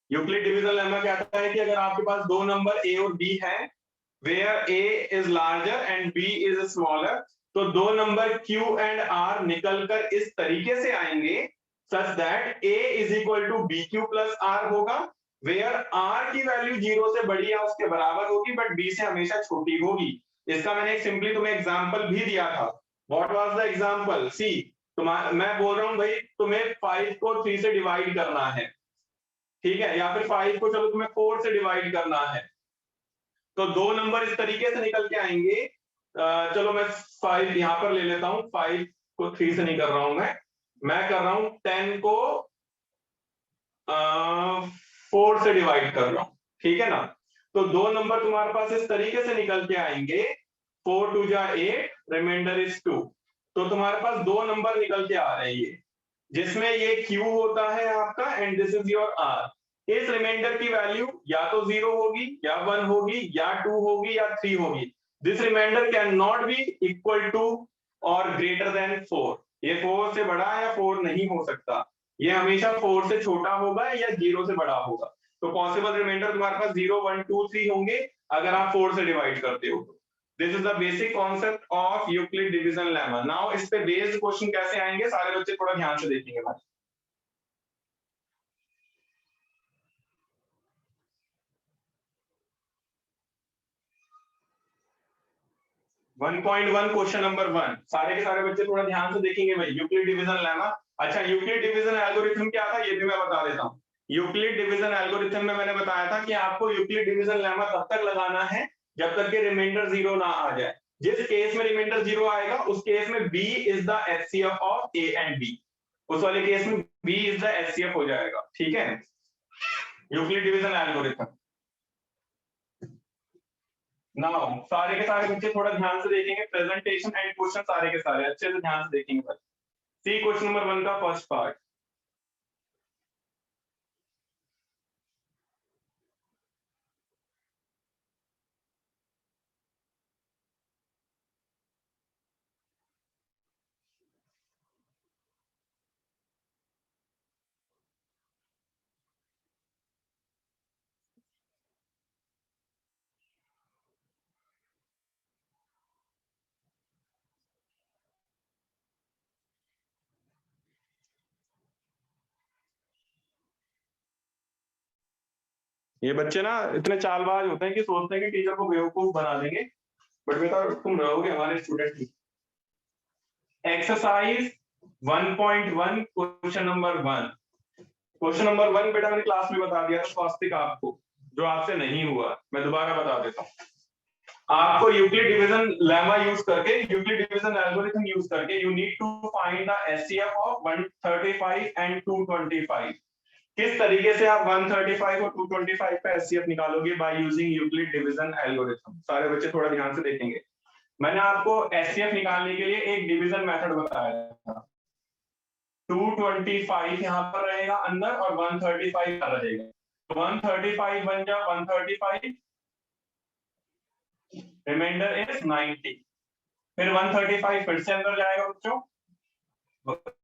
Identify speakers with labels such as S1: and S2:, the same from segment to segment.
S1: Euclid division lemma कहता है कि अगर आपके पास दो नंबर a और b हैं, where a is larger and b is smaller, तो दो नंबर q and r निकलकर इस तरीके से आएंगे such that a is equal to bq plus r होगा, where r की वैल्यू 0 से बड़ी या उसके बराबर होगी बट b से हमेशा छोटी होगी। इसका मैंने एक सिंपली तुम्हें एग्जांपल भी दिया था। What was the example? See, मैं बोल रहा हूं भाई तुम्हें 5 को 3 से डिवाइड करना है, ठीक है, या फिर 5 को चलो तुम्हें 4 से डिवाइड करना है, तो दो नंबर इस तरीके से निकल के आएंगे। चलो मैं 5 यहां पर ले लेता हूं, 5 को 3 से नहीं कर रहा हूं मैं कर रहा हूं 10 को 4 से डिवाइड कर रहा हूं, ठीक है ना। तो दो नंबर तुम्हारे पास इस तरीके से निकल के आएंगे, 4 2 जा 8, रिमाइंडर इज 2। तो तुम्हारे पास दो नंबर निकल के आ रहे हैं ये, जिसमें ये Q होता है आपका and this is your R। इस रिमाइंडर की वैल्यू या तो 0 होगी या 1 होगी या 2 होगी या 3 होगी। This reminder can not be equal to और ग्रेटर देन 4। ये 4 से बड़ा या 4 नहीं हो सकता, ये हमेशा 4 से छोटा होगा या 0 से बड़ा होगा। तो पॉसिबल रिमाइंडर तुम्हारे पास 0 1 2 3 होंगे अगर आप 4 से डिवाइड करते हो तो। This is the basic concept of Euclid division lemma. Now इस पे बेस्ड क्वेश्चन कैसे आएंगे सारे बच्चे थोड़ा ध्यान से देखेंगे भाई। 1.1 क्वेश्चन नंबर 1, सारे के सारे बच्चे थोड़ा ध्यान से देखेंगे भाई। Euclid division lemma. अच्छा, यूक्लिड डिवीजन एल्गोरिथम क्या था ये भी मैं बता देता हूँ। यूक्लिड डिवीजन एल्गोरिथम में मैंने बताया था कि आपको यूक्लिड डिवीजन लेमा तब तक लगाना है जब तक कि रिमाइंडर 0 ना आ जाए। जिस केस में रिमाइंडर 0 आएगा उस केस में b is the HCF of a and b। उस वाले केस में b इज द एचसीएफ हो जाएगा, ठीक है। Euclid division algorithm. नाउ सारे के सारे बच्चे थोड़ा ध्यान से देखेंगे, प्रेजेंटेशन एंड क्वेश्चन सारे के सारे अच्छे से ध्यान से देखेंगे बस। सी क्वेश्चन नंबर 1 का फर्स्ट पार्ट। ये बच्चे ना इतने चालबाज होते हैं कि सोचते हैं कि टीचर को बेवकूफ बना देंगे, बट बेटा तुम रहोगे हमारे स्टूडेंट ही। Exercise 1.1 question number 1। Question number 1 बेटा मैंने क्लास में बता दिया था स्वास्तिक आपको, जो आपसे नहीं हुआ मैं दोबारा बता देता हूँ। आपको यूक्लिड डिवीजन लेमा यूज करके, यूक्लिड डिवीजन एल्गोरिथम यूज करके you need to find the HCF of 135 and 225। किस तरीके से आप 135 और 225 का एचसीएफ निकालोगे? By using Euclid division algorithm. सारे बच्चे थोड़ा ध्यान से देखेंगे। मैंने आपको एचसीएफ निकालने के लिए एक डिवीजन मेथड बताया था। 225 यहाँ पर रहेगा अंदर और 135 रहेगा, तो 135 बन जा 135, रिमाइंडर इज 90। फिर 135 फिर से अंदर जाएगा बच्चों,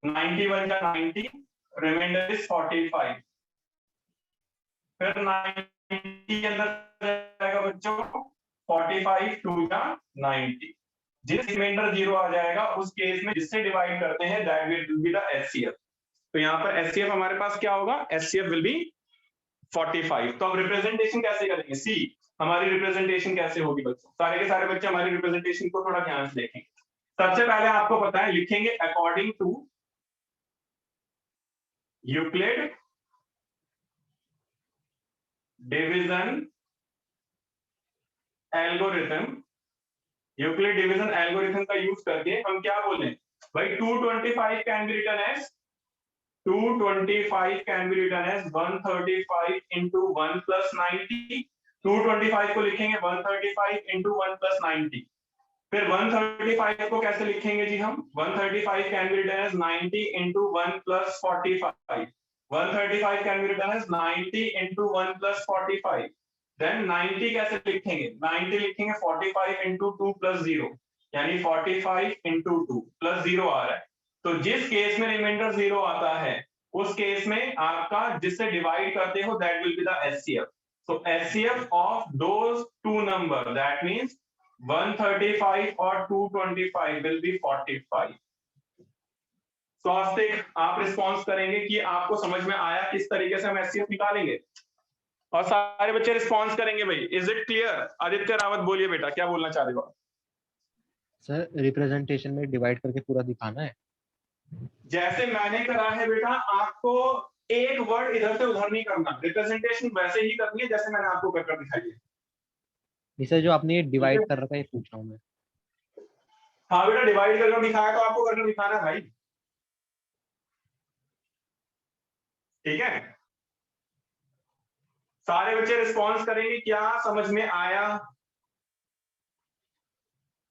S1: 90 बन जा 90, रिमाइंडर इज 45। फिर 90 के अंदर जाएगा बच्चों 45 2 जा 90। जिस रिमाइंडर 0 आ जाएगा उस केस में जिससे डिवाइड करते हैं that will be the HCF. तो यहाँ पर एचसीएफ हमारे पास क्या होगा? HCF will be 45। तो अब रिप्रेजेंटेशन कैसे करेंगे? सी, हमारी रिप्रेजेंटेशन कैसे होगी बच्चों? सारे के सारे बच्चे हमारी रिप्रेजेंटेशन को थोड़ा ध्यान से देखेंगे। सबसे पहले आपको पता है लिखेंगे according to Euclid division algorithm. Euclid division algorithm का यूज करके हम क्या बोले भाई? 225 can be written as 225 can be written as 135 into 1 plus 90। 225 को लिखेंगे 135 into 1 plus 90। फिर 135 को कैसे लिखेंगे जी हम? 135 can be written as 90 into 1 plus 45। 135 can be written as 90 into 1 plus 45। Then 90 कैसे लिखेंगे? 90 लिखेंगे 45 into 2 plus 0, यानी 45 into 2 plus 0 आ रहा है। तो जिस केस में रिमाइंडर 0 आता है उस केस में आपका जिससे डिवाइड करते हो that will be the HCF. So HCF of those two number that means 135 और 225 विल बी 45। स्वास्तिक आप रिस्पॉन्स करेंगे कि आपको समझ में आया किस तरीके से हम एचसीएफ निकालेंगे, और सारे बच्चे रिस्पॉन्स करेंगे भाई। Is it clear? Aditya Rawat बोलिए बेटा, क्या बोलना चाह रहे हो?
S2: सर रिप्रेजेंटेशन में डिवाइड करके पूरा दिखाना है?
S1: जैसे मैंने करा है बेटा, आपको एक वर्ड इधर से उधर नहीं करना, रिप्रेजेंटेशन वैसे ही करनी है जैसे मैंने आपको कर दिखाई है।
S2: नहीं सर, जो आपने डिवाइड कर रखा है ये पूछ रहा हूँ मैं।
S1: हाँ बेटा, डिवाइड करके दिखाया तो आपको करके दिखाना है भाई, ठीक है? सारे बच्चे रिस्पॉन्स करेंगे, क्या समझ में आया?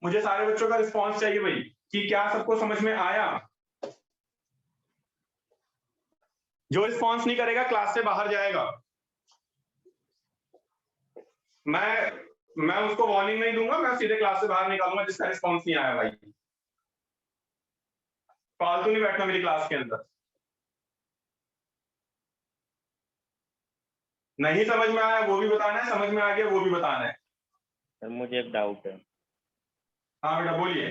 S1: मुझे सारे बच्चों का रिस्पॉन्स चाहिए भाई कि क्या सबको समझ में आया। जो रिस्पॉन्स नहीं करेगा क्लास से बाहर जाएगा। मैं उसको वार्निंग नहीं दूंगा, मैं सीधे क्लास से बाहर निकालूंगा जिसका रिस्पॉन्स नहीं आया भाई। फालतू नहीं बैठना मेरी क्लास के अंदर। नहीं समझ में आया वो भी बताना है, समझ में आ गया वो भी बताना है।
S3: सर मुझे एक डाउट है।
S1: हाँ बेटा बोलिए।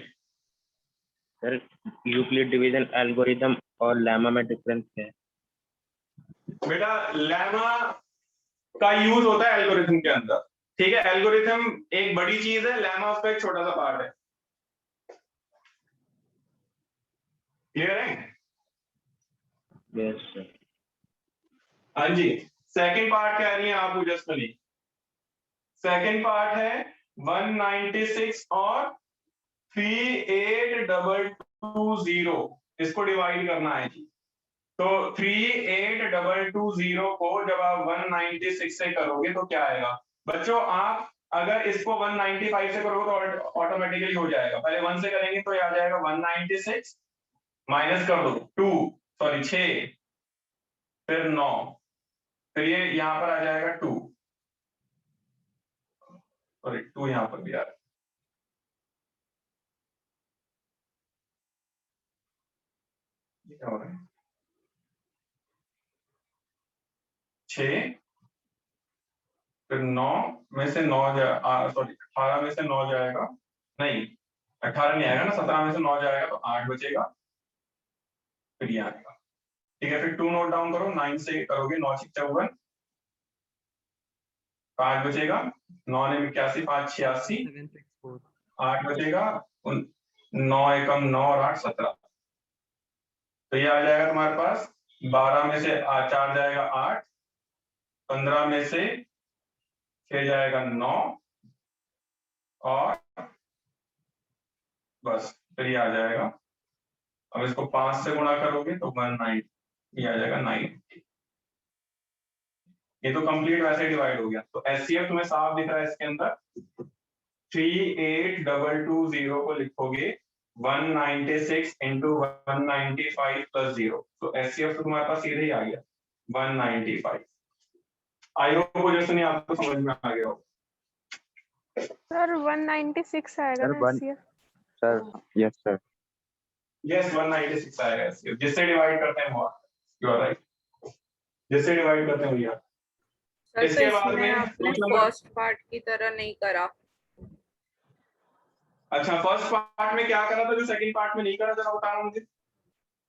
S3: सर यूक्लिड डिवीजन एल्गोरिथम और लैमा में डिफरेंस क्या है?
S1: बेटा लैमा का यूज होता है एल्गोरिथम के अंदर, ठीक है? एल्गोरिथम एक बड़ी चीज है, लैमा उसका एक छोटा सा पार्ट है। क्लियर है?
S3: Yes sir.
S1: हाँ जी। सेकंड पार्ट कह रही है आप ओजस्विनी? सेकंड पार्ट है 196 और 38220, इसको डिवाइड करना है जी। तो 38220 को जब आप 196 से करोगे तो क्या आएगा बच्चों? आप अगर इसको 195 से करोगे तो ऑटोमेटिकली हो जाएगा। पहले 1 से करेंगे तो ये आ जाएगा 196 माइनस कर दो 6, फिर 9, फिर ये यहां पर आ जाएगा 2, सॉरी 2 यहां पर भी आ रहा है। ये क्या हो रहा है? 6, फिर 9 में से 9 सॉरी 18 में से 9 जाएगा, नहीं 18 नहीं आएगा ना, 17 में से 9 जाएगा तो 8 बचेगा, फिर ये आएगा। ठीक है, फिर 2 नोट डाउन करो, 9 से करोगे 9 6 54, 5 बचेगा, 9 ने 81, 5 86, 8 बचेगा, 9 एकम 9 और 8 17। तो ये आ जाएगा तुम्हारे पास 12 में से 4 जाएगा 8, 15 में से 6 जाएगा 9, और बस फिर ये आ जाएगा। अब इसको 5 से गुणा करोगे तो 190, ये आ जाएगा 90। ये तो कंप्लीट वैसे डिवाइड हो गया। तो एचसीएफ तुम्हें साफ दिख रहा है इसके अंदर। 38220 को लिखोगे 196 इंटू 195 प्लस 0, तो एचसीएफ तो तुम्हारे पास सीधे ही आ गया 195। आई होप को जैसे नहीं आपको समझ में आ गया हो।
S4: सर 196 आएगा ना HCF?
S3: Sir yes sir.
S1: Yes 196 आएगा एचसीएफ, जिससे डिवाइड करते हैं वो। यू आर राइट, जिससे डिवाइड करते हैं भैया।
S4: सर
S1: इसके
S4: तो
S1: बाद
S4: इसमें
S1: में
S4: आपने
S1: नंबर,
S4: फर्स्ट पार्ट की तरह नहीं करा।
S1: अच्छा फर्स्ट पार्ट में क्या करा था जो सेकंड पार्ट में नहीं करा, जरा बताना मुझे।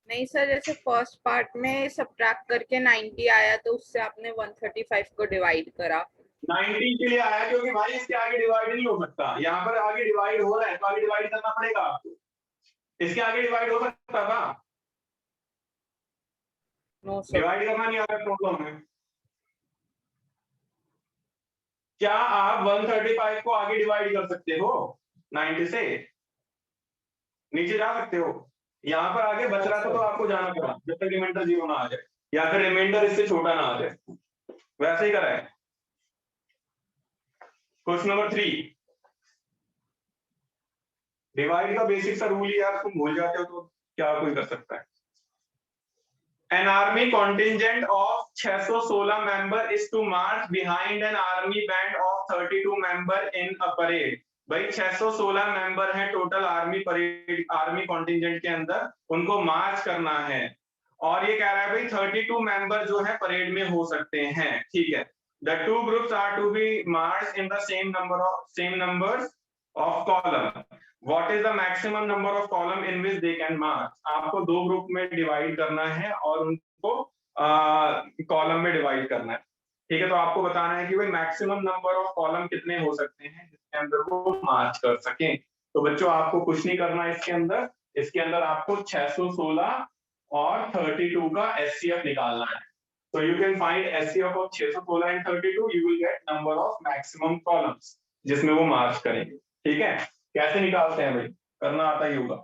S4: नहीं सर, जैसे फर्स्ट पार्ट में सब्ट्रैक्ट करके 90 आया तो उससे आपने 135 को डिवाइड करा।
S1: 90 के लिए आया क्योंकि भाई इसके आगे डिवाइड नहीं हो सकता, यहाँ पर आगे डिवाइड हो रहा है तो आगे डिवाइड करना पड़ेगा आपको। इसके आगे डिवाइड हो सकता था?
S4: No sir.
S1: डिवाइड करना नहीं आ रहा प्रॉब्लम है। क्या आप 135 को आगे डिवाइड कर सकते हो 90 से? नीचे जा सकते हो? यहाँ पर आगे बच रहा था तो आपको जाना पड़ा जब तक रिमाइंडर 0 ना आ जाए, या फिर रिमाइंडर इससे छोटा ना आ जाए। वैसे ही करा है। क्वेश्चन नंबर 3, डिवाइड का बेसिक सा रूल ही यार तुम भूल जाते हो तो क्या कोई कर सकता है। An army contingent of 616 member is to march behind an army band of 32 member in a parade। भाई 616 मेंबर हैं total army parade, army contingent के अंदर, उनको मार्च करना है और ये कह रहा है भाई 32 मेंबर जो है परेड में हो सकते हैं, ठीक है। The two groups are to be marched in the same numbers of column. What is the maximum number of column in which they can march? आपको दो ग्रुप में डिवाइड करना है और उनको कॉलम में डिवाइड करना है, ठीक है। तो आपको बताना है कि भाई मैक्सिमम नंबर ऑफ कॉलम कितने हो सकते हैं जिसके अंदर वो मार्च कर सकें। तो बच्चों आपको कुछ नहीं करना है इसके अंदर आपको 616 और 32 का SCF निकालना है। So you can find SCF of 616 and 32. You will get number of maximum columns जिसमें वो मार्च करेंगे, ठीक है। कैसे निकालते हैं भाई, करना आता ही होगा।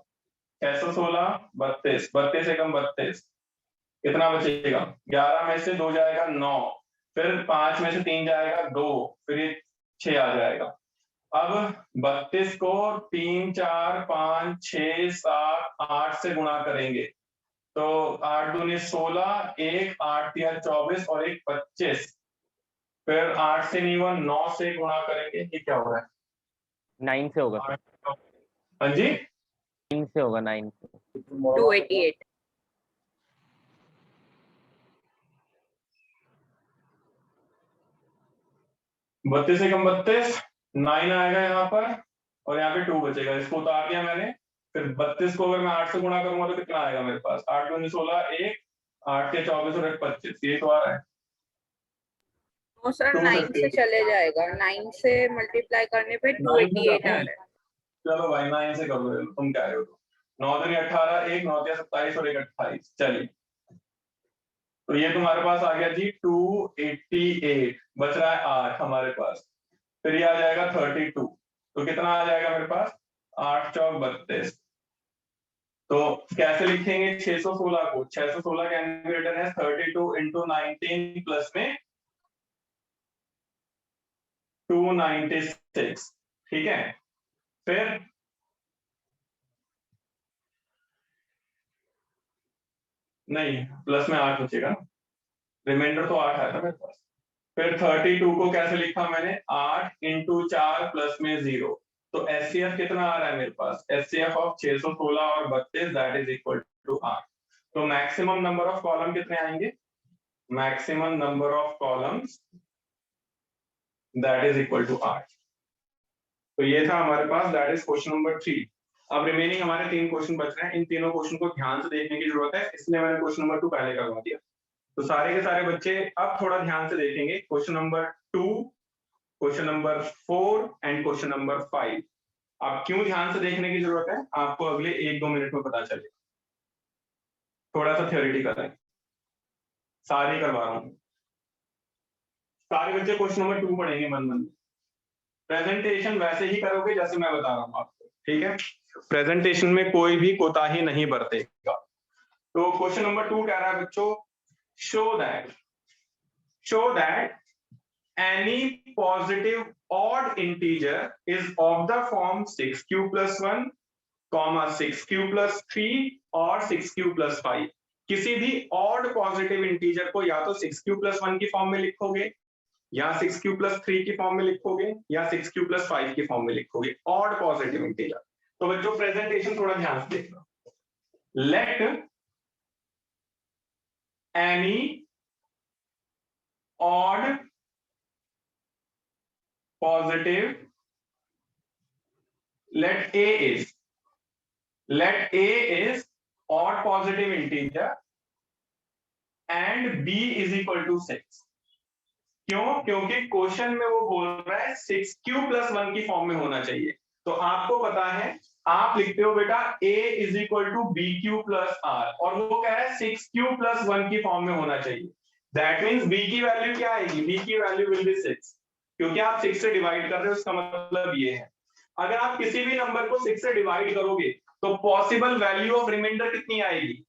S1: 616 32, 32 से कम 32 कितना बचेगा, 11 में से 2 जाएगा 9, फिर 5 में से 3 जाएगा 2, फिर ये 6 आ जाएगा। अब 32 को 3 4 5 6 7 8 से गुणा करेंगे तो 8 दूनी 16, 1 8 3 24 और 1 25, फिर 8 से नहीं हुआ 9 से गुणा करेंगे, ये क्या हो रहा है
S3: 9 से होगा,
S1: हाँ जी
S3: 9 से होगा, 9 से
S4: 288।
S1: 32 से कम 32, 9 आएगा यहाँ पर और यहाँ पे 2 बचेगा, इसको उतार दिया मैंने। फिर 32 को अगर मैं 8 से गुणा करूंगा तो कितना आएगा मेरे पास, 8 दूनी 16, 1 8 के 24 और 1 25, ये तो आ रहा है।
S4: वो सर 9 से चले जाएगा, 9 से मल्टीप्लाई करने पे 288 आ रहा है।
S1: चलो भाई 9 से कर लो, तुम क्या हो, 9 दूनी 18, 1 9 तिया 27 और 1 28, चलिए तो ये तुम्हारे पास आ गया जी 288, बच रहा है 8 हमारे पास, फिर ये आ जाएगा 32, तो कितना आ जाएगा मेरे पास 8 चौक 32। तो कैसे लिखेंगे 616 को, 616 can be written as 32 into 19 plus में 296, ठीक है। फिर नहीं प्लस में 8 बचेगा, रिमाइंडर तो 8 आया था मेरे पास। फिर 32 को कैसे लिखा मैंने, 8 into 4 प्लस में 0, तो SCF कितना आ रहा है मेरे पास, SCF ऑफ 616 और 32 दैट इज इक्वल टू 8। तो मैक्सिमम नंबर ऑफ कॉलम कितने आएंगे, maximum number of columns that is equal to 8। तो ये था हमारे पास, दैट इज क्वेश्चन नंबर 3। अब रिमेनिंग हमारे 3 क्वेश्चन बच रहे हैं, इन तीनों क्वेश्चन को ध्यान से देखने की जरूरत है, इसलिए मैंने क्वेश्चन नंबर 2 पहले करवा दिया। तो सारे के सारे बच्चे अब थोड़ा ध्यान से देखेंगे question number 2, question number 4 and question number 5। आप क्यों ध्यान से देखने की जरूरत है आपको अगले 1-2 मिनट में पता चलेगा। थोड़ा सा थ्योरेटिकल है, सारे करवा रहा हूं। सारे बच्चे क्वेश्चन नंबर 2 पढ़ेंगे मन मन में, प्रेजेंटेशन वैसे ही करोगे जैसे मैं बता रहा हूं आपको, ठीक है। प्रेजेंटेशन में कोई भी कोताही नहीं बरतेगा। तो क्वेश्चन नंबर 2 कह रहा है बच्चों, show that any positive odd integer is of the form 6q plus 1, 6q plus 3 और 6q plus 5। किसी भी odd positive integer को या तो 6q plus 1 की फॉर्म में लिखोगे, या 6q plus 3 की फॉर्म में लिखोगे, या 6q plus 5 की फॉर्म में लिखोगे, odd positive integer। तो बच्चों प्रेजेंटेशन थोड़ा ध्यान से देखना। Let any odd positive, let A is odd positive integer and B is equal to 6। क्यों, क्योंकि क्वेश्चन में वो बोल रहा है 6q plus 1 की फॉर्म में होना चाहिए। तो आपको पता है, आप लिखते हो बेटा A is equal to BQ plus R और वो कह रहा है 6q plus 1 की फॉर्म में होना चाहिए। दैट मींस B की वैल्यू क्या आएगी, B की वैल्यू विल बी 6, क्योंकि आप 6 से डिवाइड कर रहे हो, इसका मतलब ये है अगर आप किसी भी नंबर को 6 से डिवाइड करोगे तो पॉसिबल वैल्यू ऑफ रिमाइंडर कितनी आएगी,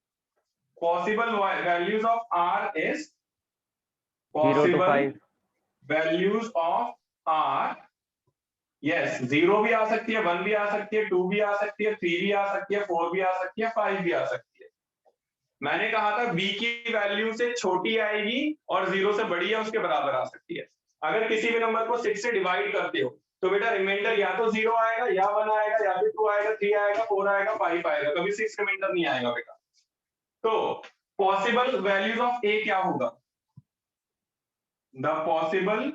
S1: possible values of R is possible values of R, yes 0 भी आ सकती है, 1 भी आ सकती है, 2 भी आ सकती है, 3 भी आ सकती है, 4 भी आ सकती है, 5 भी आ सकती है। मैंने कहा था B की वैल्यू से छोटी आएगी और 0 से बड़ी है उसके बराबर आ सकती है। अगर किसी भी नंबर को 6 से डिवाइड करते हो तो बेटा रिमाइंडर या तो 0 आएगा, या 1 आएगा, या फिर 2 आएगा, 3 आएगा, 4 आएगा, 5 आएगा, कभी 6 रिमाइंडर नहीं आएगा बेटा। तो पॉसिबल वैल्यूज ऑफ ए क्या होगा? The possible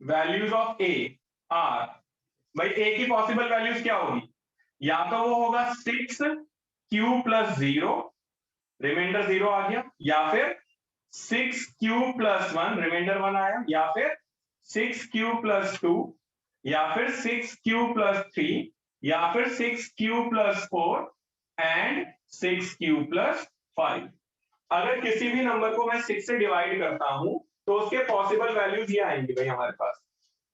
S1: values of A R, भाई ए की पॉसिबल वैल्यूज क्या होगी? या तो वो होगा 6q + 0, रिमाइंडर 0 आ गया, या फिर 6q + 1, रिमाइंडर 1 आया, या फिर 6q + 2, या फिर 6q + 3, या फिर 6q + 4 एंड 6q + 5। अगर किसी भी नंबर को मैं 6 से डिवाइड करता हूं तो उसके पॉसिबल वैल्यूज ये आएंगे भाई हमारे पास,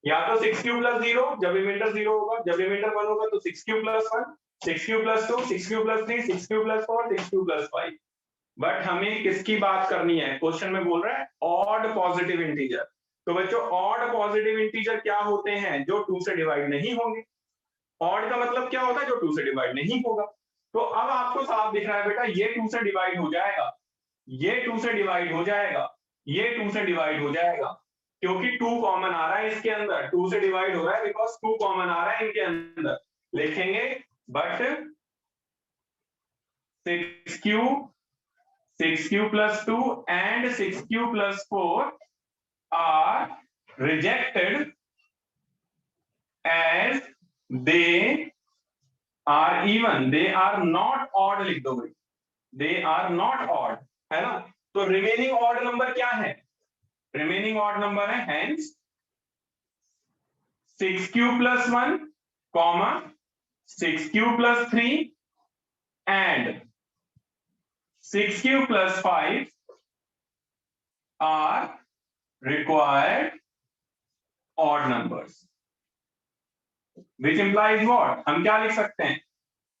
S1: या तो 6q + 0 जब रिमाइंडर 0 होगा, जब रिमाइंडर 1 होगा तो 6q + 1, 6q + 2, 6q + 3, 6q + 4, 6q + 5। But हमें किसकी बात करनी है? क्वेश्चन में बोल रहा है ऑड पॉजिटिव इंटीजर। तो बच्चों ऑड पॉजिटिव इंटीजर क्या होते हैं? जो 2 से डिवाइड नहीं होंगे। ऑड का मतलब क्या होता है? जो 2 से डिवाइड नहीं होगा। तो अब आपको साफ दिख रहा है बेटा, ये 2 से डिवाइड हो जाएगा, ये 2 से डिवाइड हो जाएगा, ये 2 से डिवाइड हो जाएगा, क्योंकि 2 कॉमन आ रहा है इसके अंदर, 2 से डिवाइड हो रहा है बिकॉज 2 कॉमन आ रहा है इनके अंदर। लिखेंगे but 6q + 2 and 6q + 4 are rejected as they are even, they are not odd लिख दो भाई, they are not odd, है ना? तो रिमेनिंग ऑड नंबर क्या है? रिमेनिंग ऑड नंबर है hence 6q + 1, 6q + 3 and 6q + 5 are required odd numbers, which implies what? हम क्या लिख सकते हैं?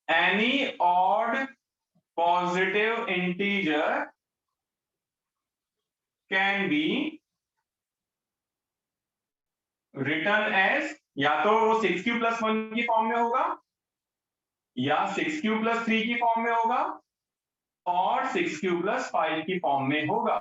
S1: Any odd positive integer can be written as, या तो वो 6q + 1 की फॉर्म में होगा, या 6q + 3 की फॉर्म में होगा, और 6q + 5 की फॉर्म में होगा।